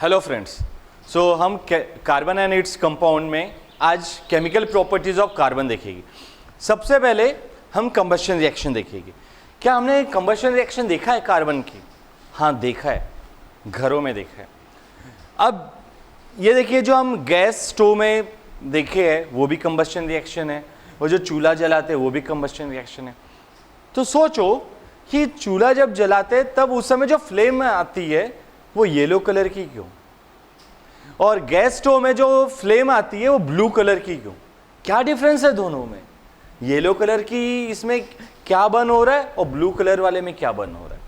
Hello friends, सो हम carbon and its compound में आज केमिकल प्रॉपर्टीज ऑफ कार्बन देखेंगे। सबसे पहले हम कंबशन रिएक्शन देखेंगे। क्या हमने कंबशन रिएक्शन देखा है कार्बन की? हाँ देखा है, घरों में देखा है। अब ये देखिए, जो हम गैस स्टोव में देखे हैं वो भी कंबशन रिएक्शन है, वो जो चूल्हा जलाते हैं वो भी कंबशन रिएक्शन है। तो सोचो कि चूल्हा जब जलाते तब उस समय जो फ्लेम आती है वो येलो कलर की क्यों, और गैस स्टोव में जो फ्लेम आती है वो ब्लू कलर की क्यों? क्या डिफरेंस है दोनों में? येलो कलर की इसमें क्या बर्न हो रहा है और ब्लू कलर वाले में क्या बर्न हो रहा है?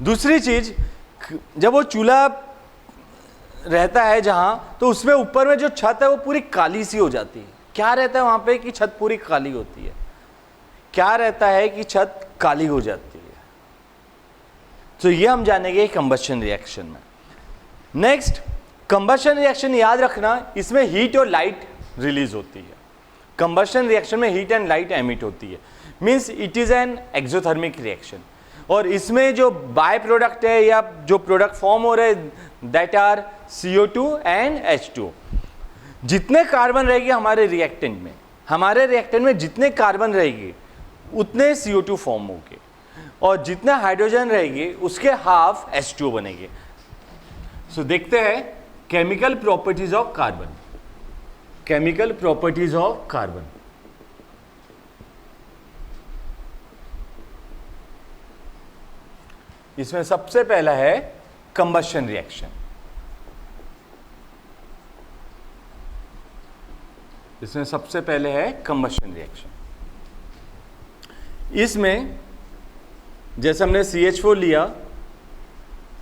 दूसरी चीज, जब वो चूल्हा रहता है जहां, तो उसमें ऊपर में जो छत है वो पूरी काली सी हो जाती है। क्या रहता है वहां पे कि छत पूरी काली होती है? क्या रहता है कि छत काली हो जाती है? तो ये हम जानेंगे कंबशन रिएक्शन में। नेक्स्ट, कंबशन रिएक्शन याद रखना, इसमें हीट और लाइट रिलीज होती है। कंबशन रिएक्शन में हीट एंड लाइट एमिट होती है, means it is an exothermic reaction. और इसमें जो बाय प्रोडक्ट है या जो प्रोडक्ट फॉर्म हो रहे हैं that are CO2 and H2O। जितने कार्बन रहेगी हमारे रिएक्टेंट में जितने कार्बन रहेगी उतने CO2 फॉर्म होंगे, और जितने हाइड्रोजन रहेगी उसके हाफ H2O बनेंगे। सो देखते हैं chemical properties of carbon. Chemical properties of carbon, इसमें सबसे पहला है कंबशन रिएक्शन। इसमें सबसे पहले है कंबशन रिएक्शन। इसमें जैसे हमने CH4 लिया,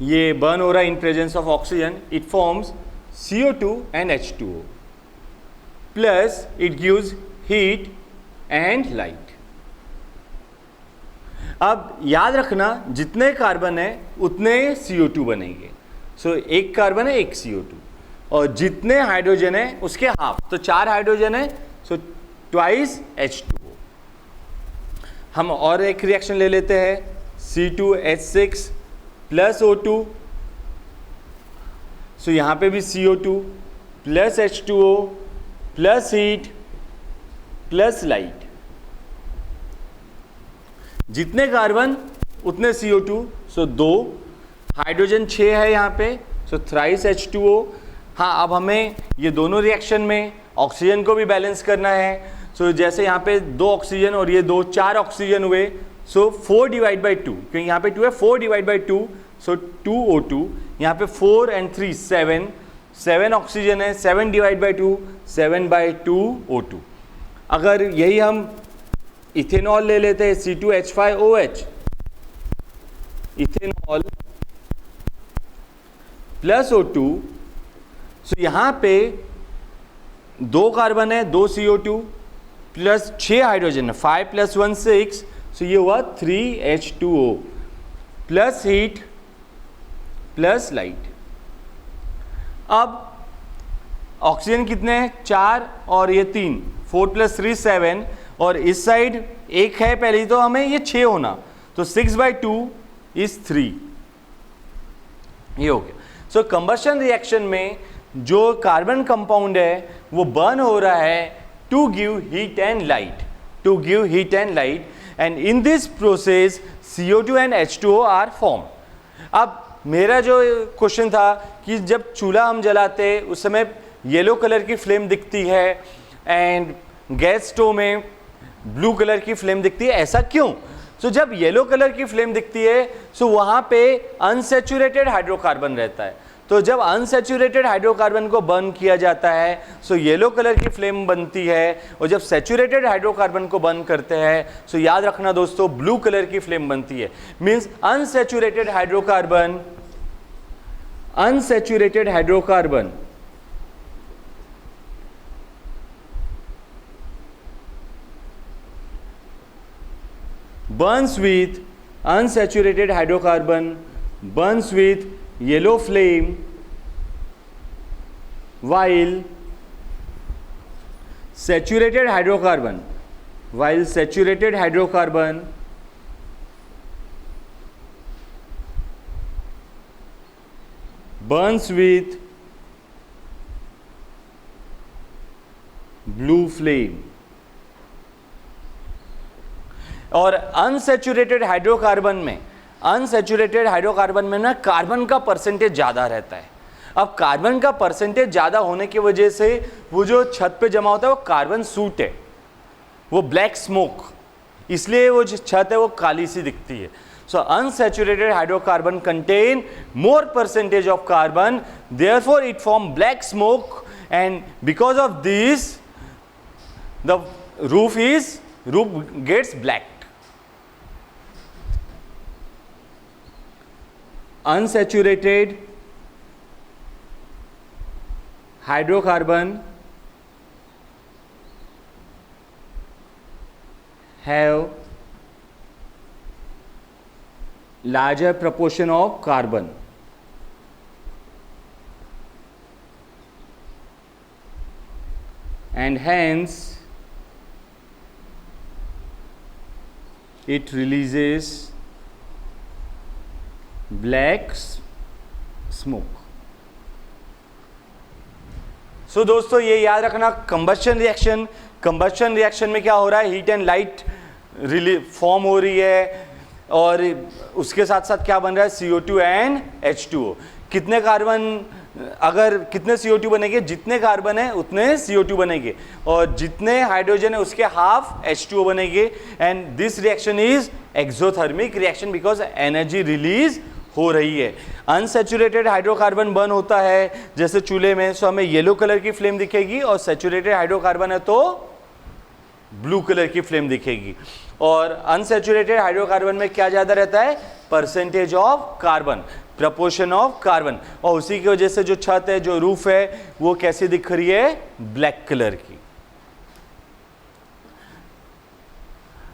ये बर्न हो रहा है in presence of oxygen, it forms CO2 and H2O plus it gives heat and light. अब याद रखना, जितने कार्बन है उतने CO2 बनेंगे। सो एक कार्बन है एक CO2, और जितने हाइड्रोजन है उसके हाफ, तो 4 हाइड्रोजन है, सो ट्वाइस H2O। हम और एक रिएक्शन ले लेते हैं, C2H6 प्लस O2, सो यहां पे भी CO2 plus H2O plus heat plus light. जितने कार्बन उतने CO2, सो 2 हाइड्रोजन 6 है यहाँ पे, सो थ्राइस H2O। हाँ, अब हमें ये दोनों रिएक्शन में ऑक्सीजन को भी बैलेंस करना है। सो जैसे यहाँ पे 2 ऑक्सीजन और ये 2, 4 ऑक्सीजन हुए, सो 4 डिवाइड बाई 2, क्योंकि यहाँ पे 2 है, 4 डिवाइड बाई 2, सो 2 O2। यहाँ पे 4 and 3 7 ऑक्सीजन है, 7 डिवाइड बाई 2, 7 बाई 2 O2। अगर यही हम इथेनॉल ले लेते हैं, C2H5OH, इथेनॉल प्लस O2, सो यहाँ पे 2 कार्बन है, 2 CO2 प्लस 6 हाइड्रोजन है, 5 प्लस 1 6, सो ये हुआ 3 H2O plus heat plus light. अब ऑक्सीजन कितने हैं? 4 और ये 3, 4 प्लस 3 7, और इस साइड 1 है पहले, तो हमें ये 6 होना, तो 6 बाई 2 इज 3। ये हो गया। सो कंबशन रिएक्शन में जो कार्बन कंपाउंड है वो बर्न हो रहा है to give heat and light, and in this process CO2 and H2O are form. अब मेरा जो क्वेश्चन था कि जब चूल्हा हम जलाते उस समय येलो कलर की फ्लेम दिखती है एंड गैस स्टोव में ब्लू कलर की फ्लेम दिखती है, ऐसा क्यों? सो जब येलो कलर की फ्लेम दिखती है, सो वहां पे अनसैचुरेटेड हाइड्रोकार्बन रहता है। तो जब अनसैचुरेटेड हाइड्रोकार्बन को बर्न किया जाता है, सो येलो कलर की फ्लेम बनती है, और जब सैचुरेटेड हाइड्रोकार्बन को बर्न करते हैं, सो याद रखना दोस्तों, ब्लू कलर की फ्लेम बनती है। Means unsaturated hydrocarbon burns with unsaturated hydrocarbon burns with yellow flame, while saturated hydrocarbon burns with blue flame. और अनसेचुरेटेड हाइड्रोकार्बन में ना कार्बन का परसेंटेज ज्यादा रहता है. अब कार्बन का परसेंटेज ज्यादा होने की वजह से वो जो छत पे जमा होता है वो कार्बन सूट है, वो ब्लैक स्मोक, इसलिए वो जो छत है वो काली सी दिखती है. So unsaturated hydrocarbon contain more percentage of carbon, therefore it form black smoke, and because of this the roof gets black. Unsaturated hydrocarbon have larger proportion of carbon. And hence it releases black smoke. So दोस्तों ये याद रखना, combustion reaction में क्या हो रहा है, heat and light form हो रही है, और उसके साथ साथ क्या बन रहा है, CO2 एंड H2O. कितने CO2 बनेंगे, जितने कार्बन है उतने CO2 बनेंगे, और जितने हाइड्रोजन है उसके हाफ H2O बनेंगे. And this reaction is exothermic reaction because energy release हो रही है. अनसेचुरेटेड हाइड्रोकार्बन बर्न होता है जैसे चूल्हे में, सो हमें येलो कलर की फ्लेम दिखेगी, और सेचुरेटेड हाइड्रोकार्बन है तो ब्लू कलर की फ्लेम दिखेगी. और अनसेचुरेटेड हाइड्रोकार्बन में क्या ज्यादा रहता है, percentage of carbon, proportion of carbon, और उसी की वजह से जो छत है, जो रूफ है, वो कैसी दिख रही है, ब्लैक कलर की.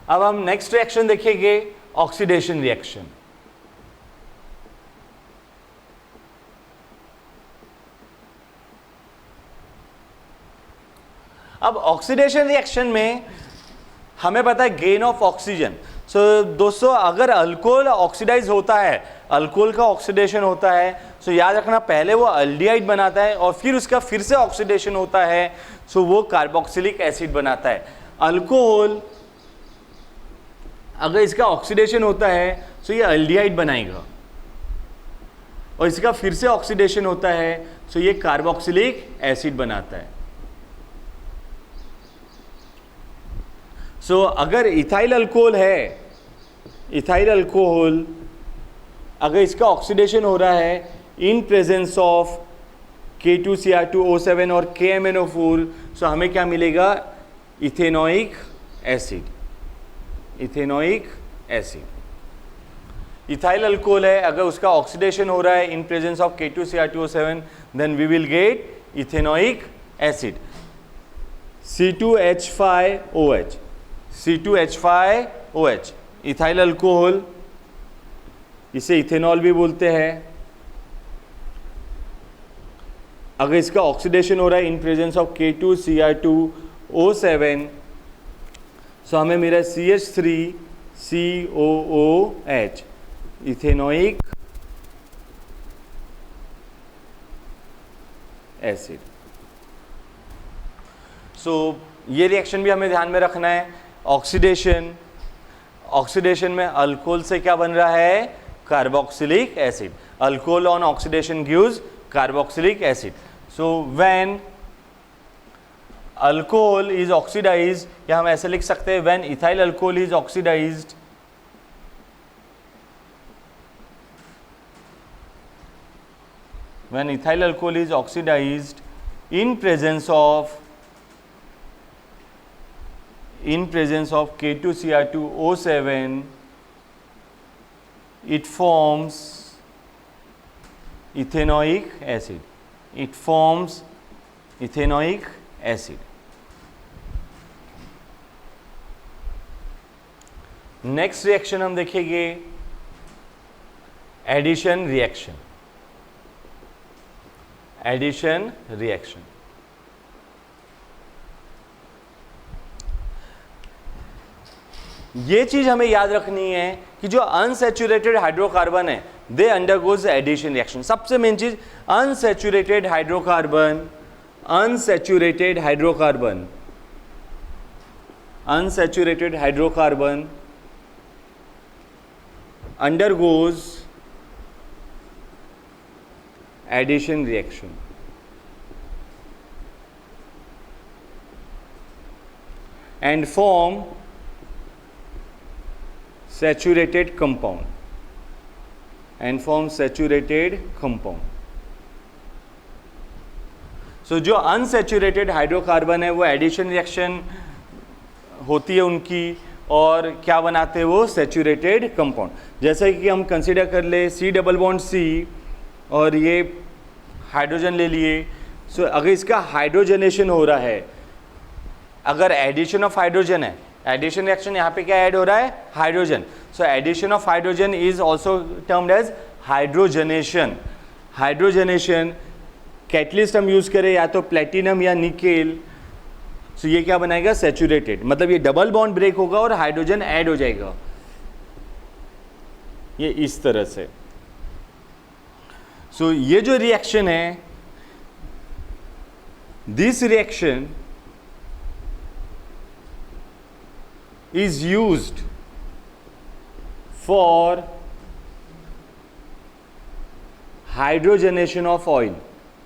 अब हम नेक्स्ट रिएक्शन देखेंगे, ऑक्सीडेशन रिएक्शन. अब ऑक्सीडेशन रिएक्शन में हमें पता है गेन ऑफ ऑक्सीजन. सो दोस्तों अगर अल्कोहल ऑक्सीडाइज होता है, अल्कोहल का ऑक्सीडेशन होता है, सो याद रखना पहले वो अल्डिहाइड बनाता है और फिर उसका फिर से ऑक्सीडेशन होता है, सो वो कार्बोक्सिलिक एसिड बनाता है. अल्कोहल अगर इसका ऑक्सीडेशन होता है सो ये अल्डिहाइड बनाएगा, और इसका फिर से ऑक्सीडेशन होता है सो ये कार्बोक्सिलिक एसिड बनाता है. सो अगर इथाइल अल्कोहल है, इथाइल अल्कोहल अगर इसका ऑक्सीडेशन हो रहा है इन प्रेजेंस ऑफ K2Cr2O7 और KMnO4, सो हमें क्या मिलेगा, ethanoic acid. Ethanoic acid ethyl alcohol है, अगर उसका ऑक्सीडेशन हो रहा है in presence of K2Cr2O7, then we will get ethanoic acid. C2H5OH, C2H5OH ethyl alcohol, इसे इथेनॉल भी बोलते हैं. अगर इसका ऑक्सीडेशन हो रहा है इन प्रेजेंस ऑफ K2Cr2O7, सो हमें मिला CH3COOH, इथेनोइक एसिड. सो ये रिएक्शन भी हमें ध्यान में रखना है. ऑक्सीडेशन में अल्कोहल से क्या बन रहा है, carboxylic acid. Alcohol on oxidation gives carboxylic acid. So when alcohol is oxidised, या हम ऐसे लिख सकते हैं when ethyl alcohol is oxidised, when ethyl alcohol is oxidized in presence of K2Cr2O7, it forms ethanoic acid. It forms ethanoic acid. Next reaction हम देखेंगे addition reaction. Addition reaction ये चीज हमें याद रखनी है कि जो अनसैचुरेटेड हाइड्रोकार्बन है दे अंडरगोज एडिशन रिएक्शन। सबसे मेन चीज unsaturated hydrocarbon, unsaturated hydrocarbon, unsaturated hydrocarbon undergoes addition reaction and form saturated compound, and form saturated compound. So जो अनसैचुरेटेड हाइड्रोकार्बन है वो एडिशन रिएक्शन होती है उनकी, और क्या बनाते हैं वो सैचुरेटेड कंपाउंड। जैसे कि हम कंसीडर कर ले सी डबल बॉन्ड सी और ये हाइड्रोजन ले लिए। सो अगर इसका हाइड्रोजनेशन हो रहा है, अगर एडिशन ऑफ हाइड्रोजन है, एडिशन रिएक्शन यहाँ पे क्या ऐड हो रहा है, hydrogen. So addition of hydrogen is also termed as hydrogenation. Hydrogenation catalyst हम यूज करें या तो प्लेटिनम या निकेल, सो ये क्या बनाएगा, सैचुरेटेड, मतलब ये डबल बॉन्ड ब्रेक होगा और हाइड्रोजन ऐड हो जाएगा, ये इस तरह से। सो ये जो रिएक्शन है, this reaction is used for hydrogenation of oil.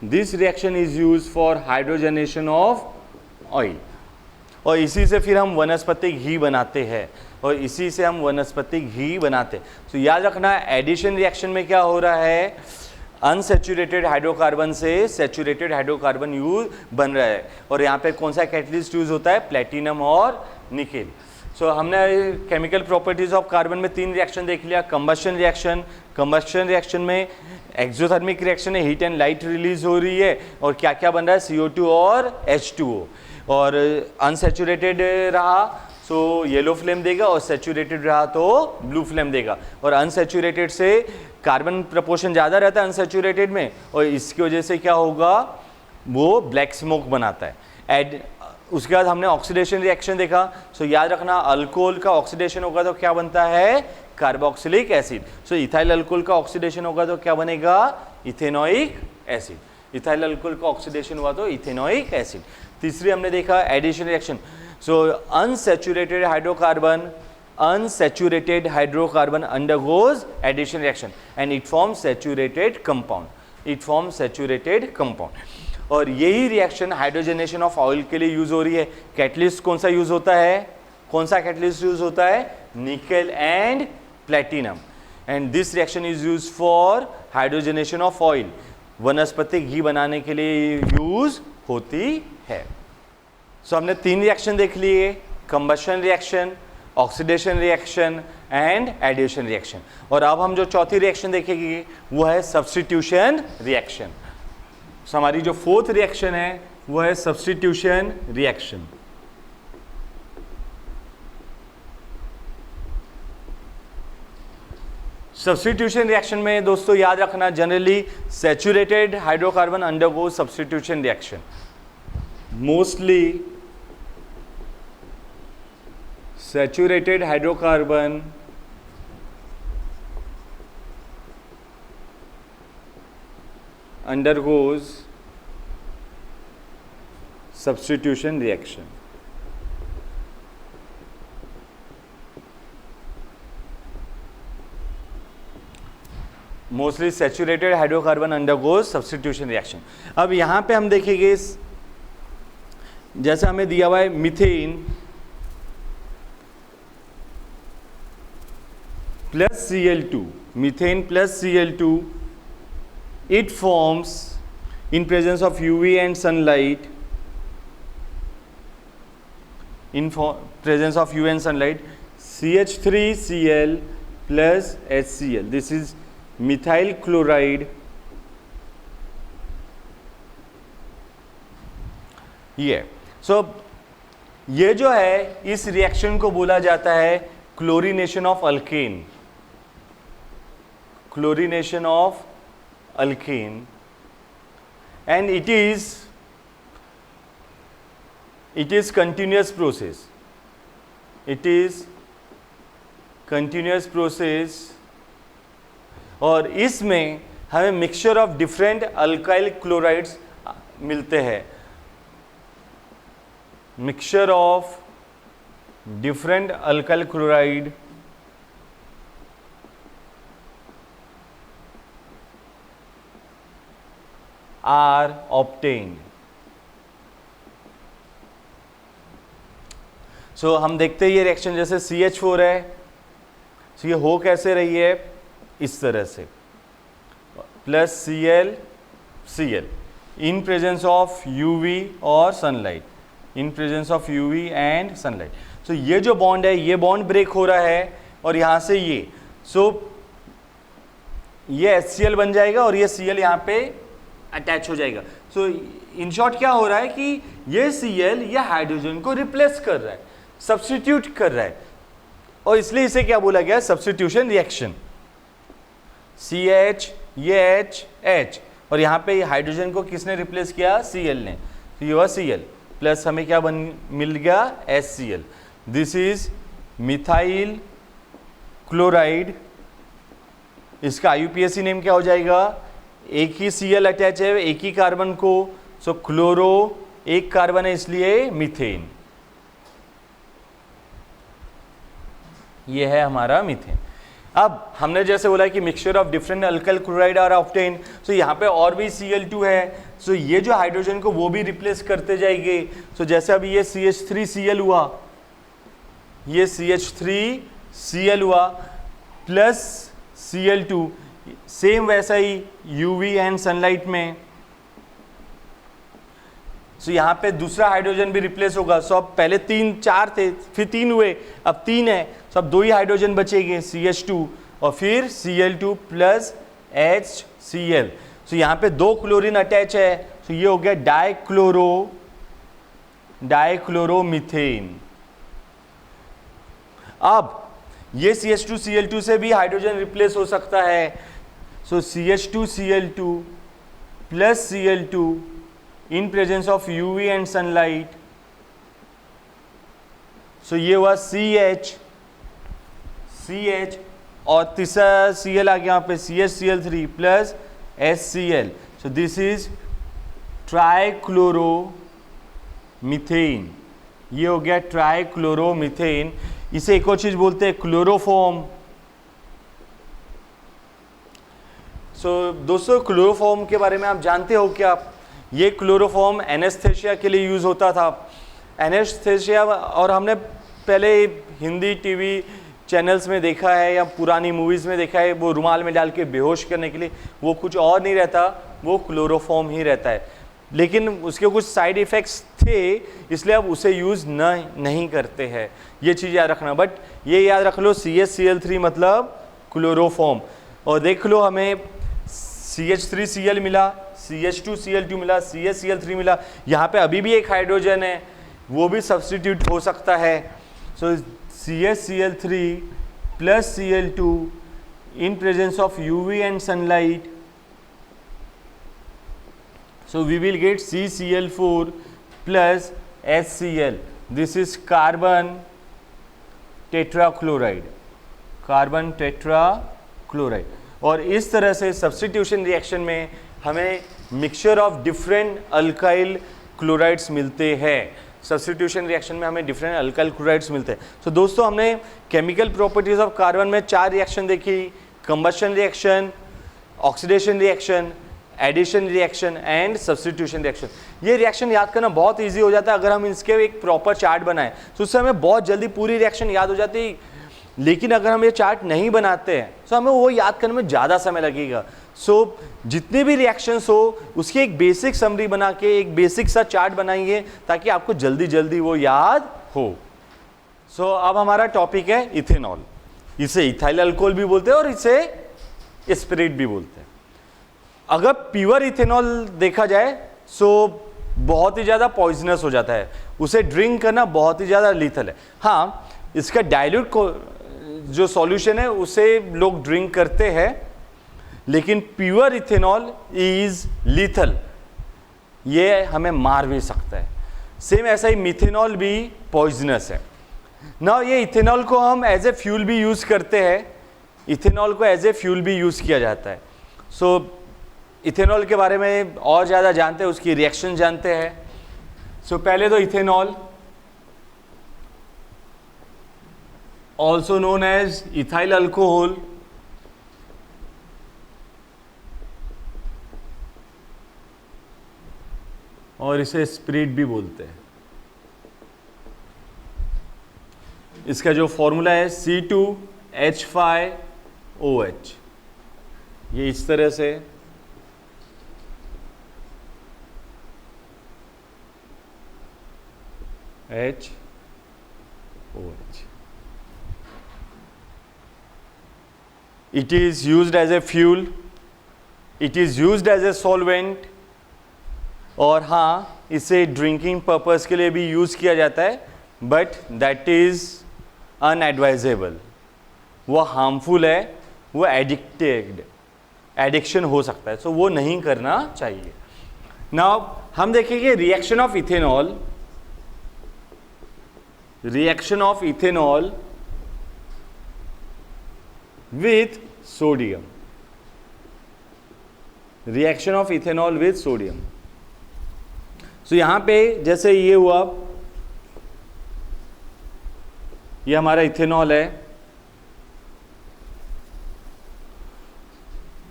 This reaction is used for hydrogenation of oil, और इसी से फिर हम वनस्पतिक घी बनाते हैं, और इसी से हम वनस्पतिक घी बनाते हैं। तो याद रखना एडिशन रिएक्शन में क्या हो रहा है, अनसैचुरेटेड हाइड्रोकार्बन से सैचुरेटेड हाइड्रोकार्बन यूज बन रहा है, और यहाँ पे कौन सा कैटलिस्ट यूज होता है, प्लेटिनम और निकेल। सो हमने केमिकल प्रॉपर्टीज ऑफ कार्बन में 3 रिएक्शन देख लिया। कंबस्शन रिएक्शन, कंबस्शन रिएक्शन में एक्सोथर्मिक रिएक्शन है, हीट एंड लाइट रिलीज हो रही है, और क्या क्या बन रहा है, CO2 और H2O। और अनसैचुरेटेड रहा सो येलो फ्लेम देगा, और सैचुरेटेड रहा तो ब्लू फ्लेम देगा। और अनसैचुरेटेड से कार्बन प्रपोर्शन ज़्यादा रहता है अनसैचुरेटेड में, और इसकी वजह से क्या होगा, वो ब्लैक स्मोक बनाता है। उसके बाद हमने ऑक्सीडेशन रिएक्शन देखा। सो याद रखना अल्कोहल का ऑक्सीडेशन होगा तो क्या बनता है, carboxylic acid. So ethyl alcohol का ऑक्सीडेशन होगा तो क्या बनेगा, इथेनोइक एसिड। इथाइल अल्कोहल का ऑक्सीडेशन हुआ तो इथेनोइक एसिड। तीसरी हमने देखा addition reaction. So unsaturated hydrocarbon, unsaturated hydrocarbon undergoes addition reaction and it forms saturated compound, it forms saturated compound। और यही रिएक्शन हाइड्रोजनेशन ऑफ ऑयल के लिए यूज हो रही है। कैटलिस्ट कौन सा यूज होता है, कौन सा कैटलिस्ट यूज होता है, nickel and platinum, and this reaction is use for hydrogenation of oil. वनस्पतिक घी बनाने के लिए यूज होती है। सो हमने 3 रिएक्शन देख लिए, combustion reaction, oxidation reaction and addition reaction. और अब हम जो चौथी रिएक्शन देखेंगे वो है सब्स्टिट्यूशन रिएक्शन। सो हमारी जो 4th रिएक्शन है वो है सब्स्टिट्यूशन रिएक्शन। सब्स्टिट्यूशन रिएक्शन में दोस्तों याद रखना generally saturated hydrocarbon undergo substitution reaction. Mostly saturated hydrocarbon undergoes substitution reaction। Mostly saturated hydrocarbon undergoes substitution reaction. अब यहाँ पे हम देखेंगे जैसे हमें दिया हुआ है methane plus Cl2, methane plus Cl2, it forms in presence of UV and sunlight, in presence of UV and sunlight, CH3Cl plus HCl. This is methyl chloride। ये सो ये जो है इस रिएक्शन को बोला जाता है chlorination of alkane, chlorination of alkane, and it is continuous process, it is continuous process और इसमें हमें mixture of different alkyl chlorides मिलते हैं, mixture of different alkyl chloride are obtained. So हम देखते हैं ये रिएक्शन जैसे CH4 है, तो ये हो कैसे रही है, इस तरह से, plus Cl in presence of UV और sunlight, in presence of UV and sunlight. So ये जो बॉन्ड है ये बॉन्ड ब्रेक हो रहा है और यहां से ये, सो ये HCl बन जाएगा और ये Cl यहाँ पे अटैच हो जाएगा। सो इन शॉर्ट क्या हो रहा है कि ये Cl ये हाइड्रोजन को रिप्लेस कर रहा है, सब्स्टिट्यूट कर रहा है, और इसलिए इसे क्या बोला गया, सब्स्टिट्यूशन रिएक्शन। CH ये H और यहाँ पे हाइड्रोजन को किसने रिप्लेस किया, Cl ने, तो ये हुआ Cl प्लस हमें क्या मिल गया, HCl। This is methyl chloride, इसका IUPAC नेम क्या हो जाएगा, एक ही Cl अटैच है एक ही कार्बन को, सो क्लोरो एक कार्बन है इसलिए मीथेन, ये है हमारा मीथेन। अब हमने जैसे बोला कि mixture of different alkyl chloride are obtained, so यहाँ पे और भी Cl2 है, सो ये जो हाइड्रोजन को वो भी रिप्लेस करते जाएंगे। सो जैसे अभी ये CH3Cl हुआ, ये CH3Cl हुआ प्लस Cl2, सेम वैसा ही UV एंड सनलाइट में, सो यहाँ पे दूसरा हाइड्रोजन भी रिप्लेस होगा। सो अब पहले 4 थे, फिर 3 हुए, अब 3 है, सो अब 2 ही हाइड्रोजन बचेंगे, CH2 और फिर Cl2 प्लस HCl। सो यहाँ पे 2 क्लोरीन अटैच है, सो ये हो गया डाइक्लोरोमीथेन। अब ये CH2Cl2 से भी हाइड्रोजन रिप्लेस हो सकता है, सो CH2Cl2 plus Cl2 in presence of UV and sunlight, so ये हुआ CH और तीसरा Cl आ गया यहाँ पे CHCl3 plus HCl, so this is ट्राइक्लोरोमीथेन, ये हो गया ट्राइक्लोरोमीथेन। इसे एक और चीज बोलते हैं क्लोरोफॉर्म। सो दोस्तों क्लोरोफॉर्म के बारे में आप जानते हो क्या, ये क्लोरोफॉर्म एनेस्थेसिया के लिए यूज़ होता था, एनेस्थेसिया, और हमने पहले हिंदी टीवी चैनल्स में देखा है या पुरानी मूवीज़ में देखा है, वो रुमाल में डाल के बेहोश करने के लिए, वो कुछ और नहीं रहता, वो क्लोरोफॉर्म ही रहता है, लेकिन उसके कुछ साइड इफ़ेक्ट्स थे इसलिए अब उसे यूज़ नहीं करते हैं, ये चीज़ याद रखना। बट ये याद रख लो CHCl3 मतलब क्लोरोफॉर्म, और देख लो हमें CH3Cl मिला, CH2Cl2 मिला, CHCl3 मिला, यहाँ पे अभी भी एक हाइड्रोजन है वो भी सब्स्टिट्यूट हो सकता है, सो CHCl3 plus Cl2 in presence of UV and sunlight, so we will get CCl4 plus HCl, this is carbon tetrachloride, और इस तरह से सब्स्टिट्यूशन रिएक्शन में हमें mixture of different alkyl chlorides मिलते हैं, सब्स्टिट्यूशन रिएक्शन में हमें डिफरेंट अल्काइल क्लोराइड्स मिलते हैं। तो दोस्तों हमने केमिकल प्रॉपर्टीज ऑफ कार्बन में 4 रिएक्शन देखी, combustion reaction, oxidation reaction, addition reaction and substitution reaction. ये रिएक्शन याद करना बहुत इजी हो जाता है अगर हम इसके एक प्रॉपर चार्ट बनाएं, तो उससे हमें बहुत जल्दी पूरी रिएक्शन याद हो जाती है। लेकिन अगर हम ये चार्ट नहीं बनाते हैं तो हमें वो याद करने में ज़्यादा समय लगेगा। सो जितने भी रिएक्शंस हो उसकी एक बेसिक समरी बना के एक बेसिक सा चार्ट बनाइए ताकि आपको जल्दी जल्दी वो याद हो। सो अब हमारा टॉपिक है इथेनॉल। इसे इथाइल अल्कोहल भी बोलते हैं और इसे स्पिरिट भी बोलते हैं। अगर प्योर इथेनॉल देखा जाए सो बहुत ही ज़्यादा पॉइजनस हो जाता है, उसे ड्रिंक करना बहुत ही ज़्यादा लीथल है। हाँ, इसका डाइल्यूट जो सॉल्यूशन है उसे लोग ड्रिंक करते हैं, लेकिन प्योर इथेनॉल इज लीथल, ये हमें मार भी सकता है। सेम ऐसा ही मिथेनॉल भी पॉइजनस है ना। ये इथेनॉल को हम एज ए फ्यूल भी यूज़ करते हैं, इथेनॉल को एज ए फ्यूल भी यूज़ किया जाता है। सो इथेनॉल के बारे में और ज़्यादा जानते हैं, उसकी रिएक्शन जानते हैं। सो पहले तो ethanol also known as ethyl alcohol, और इसे स्पिरिट भी बोलते हैं। इसका जो फॉर्मूला है C2H5OH, ये इस तरह से HOH। It is used as a fuel, it is used as a solvent, और हाँ इसे ड्रिंकिंग पर्पस के लिए भी यूज़ किया जाता है, बट दैट इज़ अनएडवाइजेबल। वो हार्मफुल है, वो एडिक्शन हो सकता है, सो वो नहीं करना चाहिए। नाउ हम देखेंगे reaction of ethanol, reaction of ethanol with sodium, reaction of ethanol with sodium. So यहां पे जैसे ये हुआ, ये हमारा इथेनॉल है,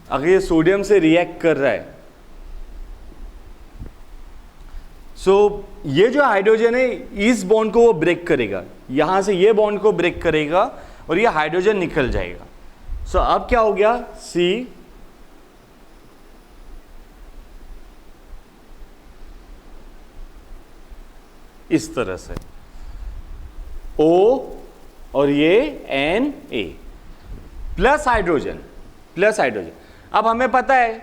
अगर ये सोडियम से रिएक्ट कर रहा है, सो ये जो हाइड्रोजन है इस बॉन्ड को वो ब्रेक करेगा, यहां से ये बॉन्ड को ब्रेक करेगा और ये हाइड्रोजन निकल जाएगा। सो अब क्या हो गया, C इस तरह से O और ये Na plus hydrogen, plus hydrogen. अब हमें पता है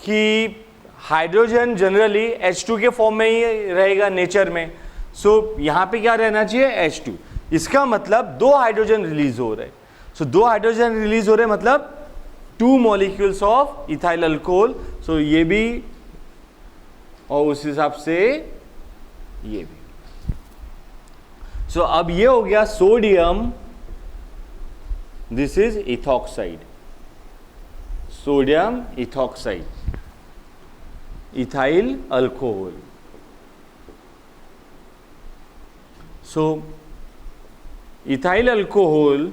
कि हाइड्रोजन जनरली H2 के फॉर्म में ही रहेगा नेचर में, सो यहां पे क्या रहना चाहिए, H2। इसका मतलब दो हाइड्रोजन रिलीज हो रहे हैं, सो दो हाइड्रोजन रिलीज हो रहे हैं मतलब 2 मॉलिक्यूल्स ऑफ इथाइल अल्कोहल, सो ये भी और उस हिसाब से ये भी। सो अब ये हो गया sodium, this is ethoxide, sodium ethoxide, ethyl alcohol. So ethyl alcohol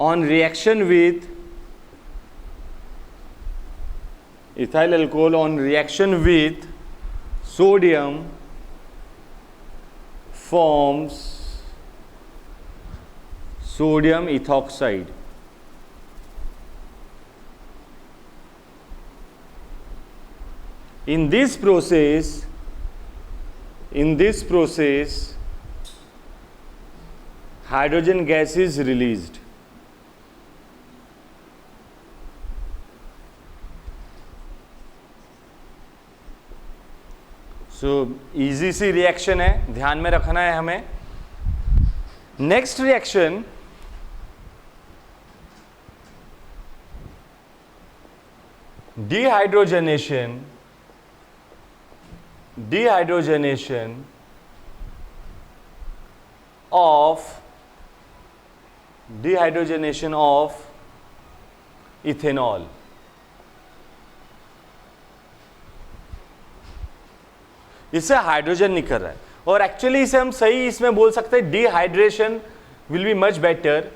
on reaction with ethyl alcohol on reaction with sodium forms sodium ethoxide. In this process hydrogen gas is released. So easy सी reaction है, ध्यान में रखना है हमें। Next reaction dehydrogenation, dehydrogenation of ethanol. इससे hydrogen निकल रहा है, और एक्चुअली इसे हम सही इसमें बोल सकते हैं dehydration will be much better,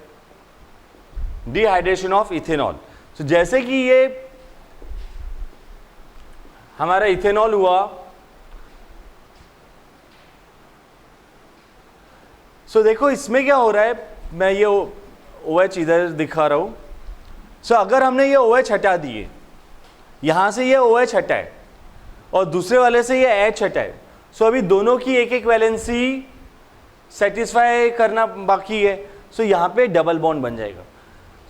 dehydration of ethanol. तो जैसे कि ये हमारा इथेनॉल हुआ, सो देखो इसमें क्या हो रहा है, मैं ये OH इधर दिखा रहा हूं। सो अगर हमने ये OH हटा दिए, यहां से ये OH हटाए और दूसरे वाले से ये H हटाए, सो अभी दोनों की एक एक वैलेंसी सेटिस्फाई करना बाकी है, सो यहाँ पे डबल बॉन्ड बन जाएगा।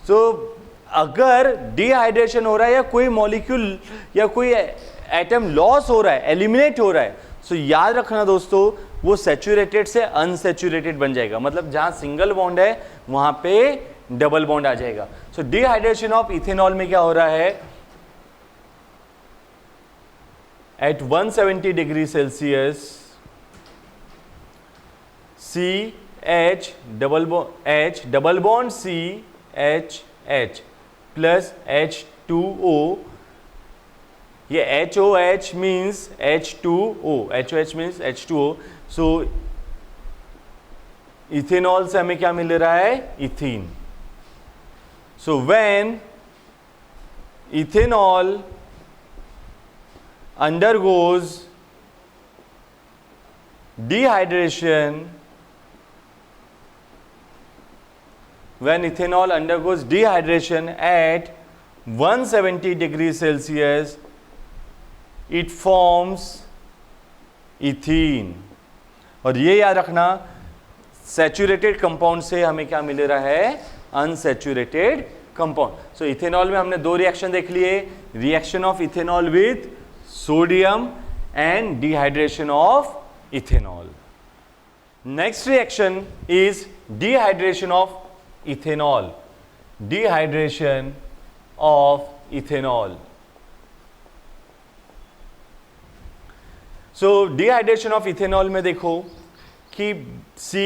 सो अगर डिहाइड्रेशन हो रहा है या कोई मॉलिक्यूल या कोई एटम लॉस हो रहा है, एलिमिनेट हो रहा है, सो याद रखना दोस्तों वो सैचुरेटेड से अनसैचुरेटेड बन जाएगा, मतलब जहाँ सिंगल बॉन्ड है वहाँ पे डबल बॉन्ड आ जाएगा। सो डिहाइड्रेशन ऑफ इथेनॉल में क्या हो रहा है, at 170 degree Celsius, C double bond C H plus H2O, ये HOH means H2O, HOH means H2O. सो इथेनॉल से हमें क्या मिल रहा है? Ethene. So when ethanol undergoes dehydration, when ethanol undergoes dehydration at 170 degrees Celsius, it forms ethene. और ये याद रखना, सैचुरेटेड कंपाउंड से हमें क्या मिल रहा है? Unsaturated compound. सो इथेनॉल में हमने दो रिएक्शन देख लिए, reaction of ethanol with sodium and dehydration of ethanol. Next reaction is dehydration of ethanol. Dehydration of ethanol. So dehydration of ethanol में देखो कि C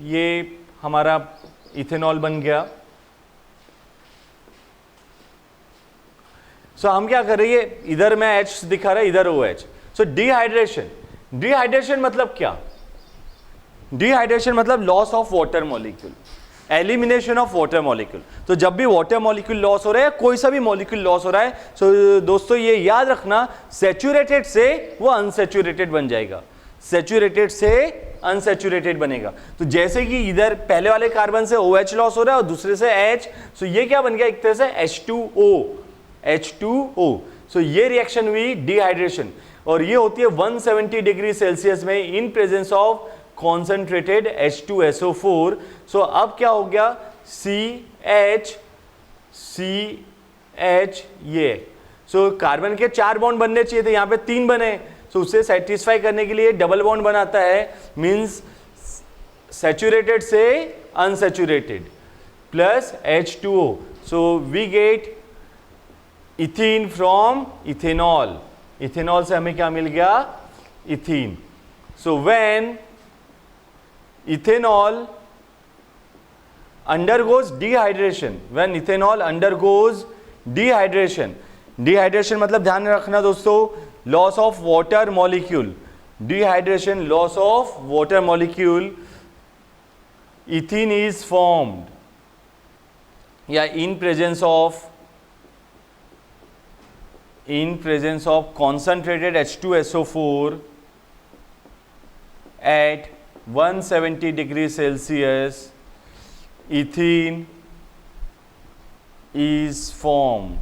ये हमारा इथेनॉल बन गया. सो हम क्या कर रहे हैं? इधर में H दिखा रहा है, इधर OH. सो डिहाइड्रेशन मतलब क्या? डिहाइड्रेशन मतलब loss of water molecule, elimination of water molecule. तो जब भी वाटर मॉलिक्यूल लॉस हो रहा है, कोई सा भी मॉलिक्यूल लॉस हो रहा है, सो दोस्तों ये याद रखना, सैचुरेटेड से वो अनसैचुरेटेड बन जाएगा, सैचुरेटेड से अनसैचुरेटेड बनेगा. तो जैसे कि इधर पहले वाले कार्बन से OH लॉस हो रहा है और दूसरे से H, सो ये क्या बन गया? एक तरह से H2O. सो ये रिएक्शन हुई डिहाइड्रेशन, और ये होती है 170 डिग्री सेल्सियस में इन प्रेजेंस ऑफ कॉन्सेंट्रेटेड H2SO4. सो अब क्या हो गया? CH ये. सो कार्बन के 4 बॉन्ड बनने चाहिए थे, यहाँ पे 3 बने. सो उसे सेटिस्फाई करने के लिए डबल बॉन्ड बनाता है, मीन्स सैचुरेटेड से unsaturated plus H2O. So we get ethene from ethanol. Ethanol से हमें क्या मिल गया? Ethene. So when ethanol undergoes dehydration, when ethanol undergoes dehydration, dehydration मतलब ध्यान रखना दोस्तों, loss of water molecule. Dehydration, loss of water molecule. Ethene is formed, या in presence of concentrated H2SO4 at 170 degrees Celsius, ethene is formed.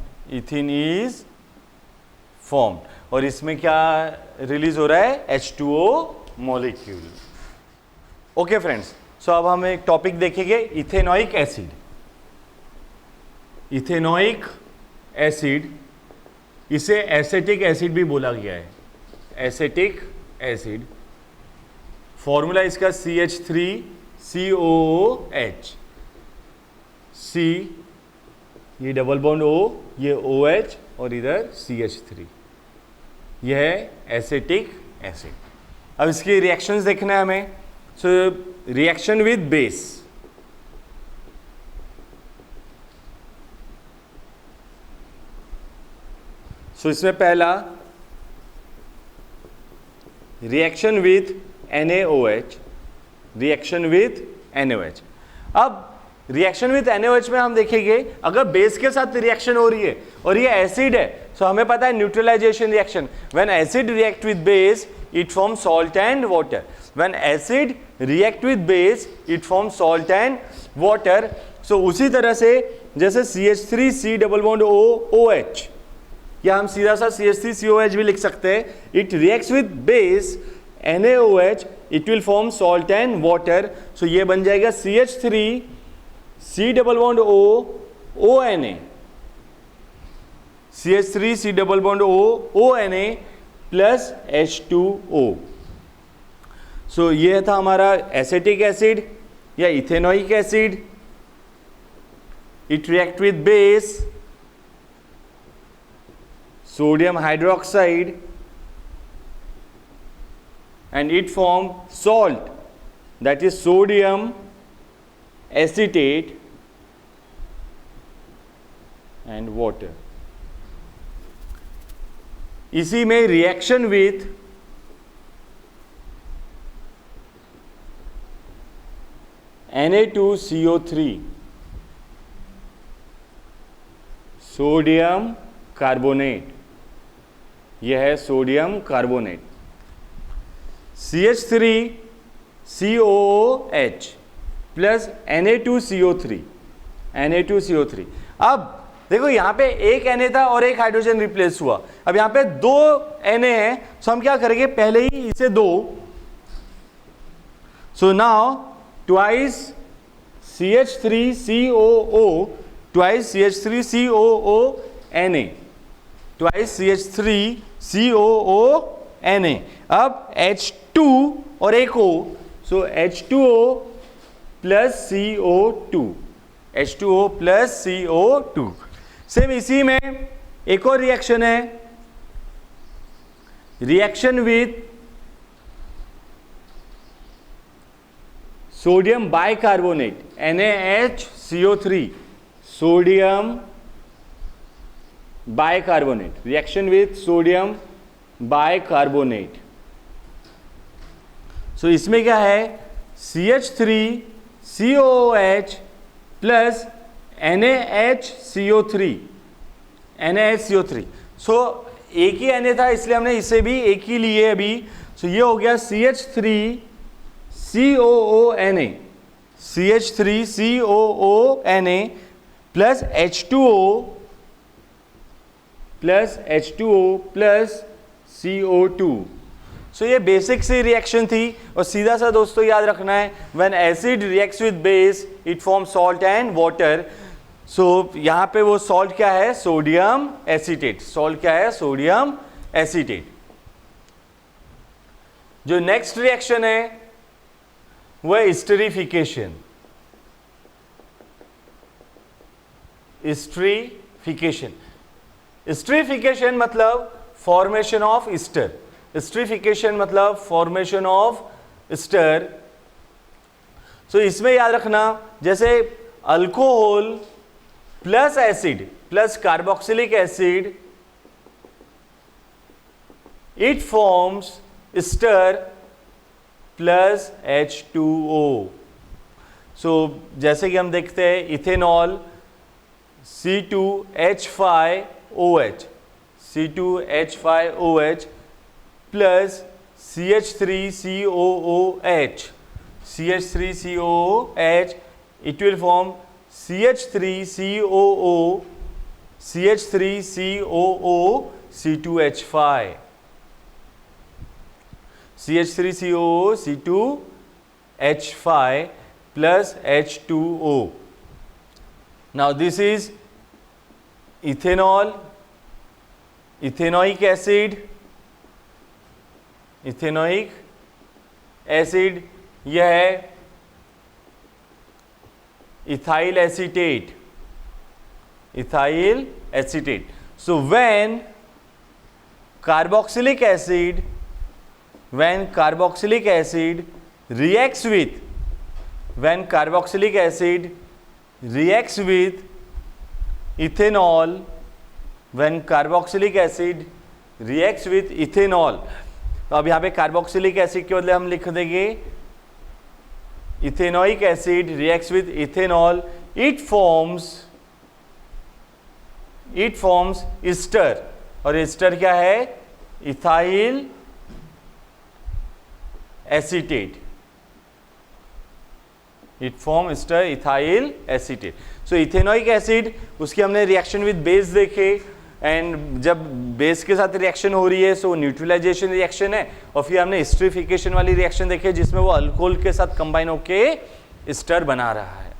और इसमें क्या release हो रहा है? H2O molecule. ओके फ्रेंड्स, सो अब हम एक टॉपिक देखेंगे, इथेनोइक एसिड. इथेनोइक एसिड, इसे एसेटिक एसिड भी बोला गया है. एसेटिक एसिड, फॉर्मूला इसका CH3COOH. C, ये डबल बॉन्ड O, ये OH और इधर CH3. यह है एसेटिक एसिड. अब इसकी रिएक्शंस देखना है हमें. So reaction with base. So इसमें पहला reaction with NaOH. Reaction with NaOH. अब रिएक्शन विथ NaOH में हम देखेंगे, अगर बेस के साथ रिएक्शन हो रही है और ये एसिड है, सो हमें पता है neutralisation reaction. When acid react with base it form salt and water. When acid react with base it form salt and water. So उसी तरह से जैसे CH3C डबल बॉन्ड OH, या हम सीधा सा CH3COH भी लिख सकते हैं. It reacts with base NaOH, it will form salt and water. So ये बन जाएगा CH3C double bond ONA. CH3C double bond ONA plus H2O. So ये था हमारा एसेटिक एसिड या ethanoic acid. It react with base sodium hydroxide and it form salt. That is sodium acetate and water. इसी में reaction with Na2CO3, sodium carbonate, यह है sodium carbonate, CH3COOH plus Na2CO3, Na2CO3। अब देखो यहां पे एक Na था और एक हाइड्रोजन रिप्लेस हुआ, अब यहां पे दो Na है, तो हम क्या करेंगे, पहले ही इसे दो, so now twice CH3COO, twice CH3COO Na, twice CH3COO Na। अब H2 और एक O, so H2O plus CO2, H2O plus CO2। Same इसी में एक और रिएक्शन है, reaction with sodium bicarbonate NaHCO3, sodium bicarbonate, reaction with sodium bicarbonate. So इसमें क्या है, CH3COOH प्लस NaHCO3, NaHCO3। सो एक ही Na था इसलिए हमने इसे भी एक ही लिए अभी, सो ये हो गया CH3COONA, CH3COONA plus H2O plus CO2। सो ये बेसिक सी रिएक्शन थी, और सीधा सा दोस्तों याद रखना है, when acid reacts with base it form salt and water. So यहां पे वो सॉल्ट क्या है, सोडियम एसीटेट, सॉल्ट क्या है, सोडियम एसीटेट। जो नेक्स्ट रिएक्शन है वो है स्टेरिफिकेशन। स्टेरिफिकेशन मतलब फॉर्मेशन ऑफ ईस्टर, स्टेरिफिकेशन मतलब फॉर्मेशन ऑफ ईस्टर। सो इसमें याद रखना, जैसे alcohol plus acid plus carboxylic acid, it forms Easter plus H2O। सो जैसे कि हम देखते हैं ethanol C2H5OH, C2H5OH plus CH3COOH, CH3COOH, it will form CH3COO, CH3COO, C2H5, CH3COO, C2H5 plus H2O. Now this is ethanol, ethanoic acid, ethanoic acid, यह है ethyl acetate, ethyl acetate. So when carboxylic acid reacts with ethanol, when carboxylic acid reacts with ethanol, तो अब यहाँ पे carboxylic acid के बदले हम लिख देंगे ethanoic acid reacts with ethanol, it forms Easter, और ईस्टर क्या है, ethyl acetate, it form Easter ethyl acetate. So ethanoic acid, उसकी हमने रिएक्शन विद बेस देखे, एंड जब बेस के साथ रिएक्शन हो रही है सो न्यूट्रलाइजेशन रिएक्शन है, और फिर हमने एस्टरिफिकेशन वाली रिएक्शन देखे जिसमें वो अल्कोहल के साथ कंबाइन होके एस्टर बना रहा है।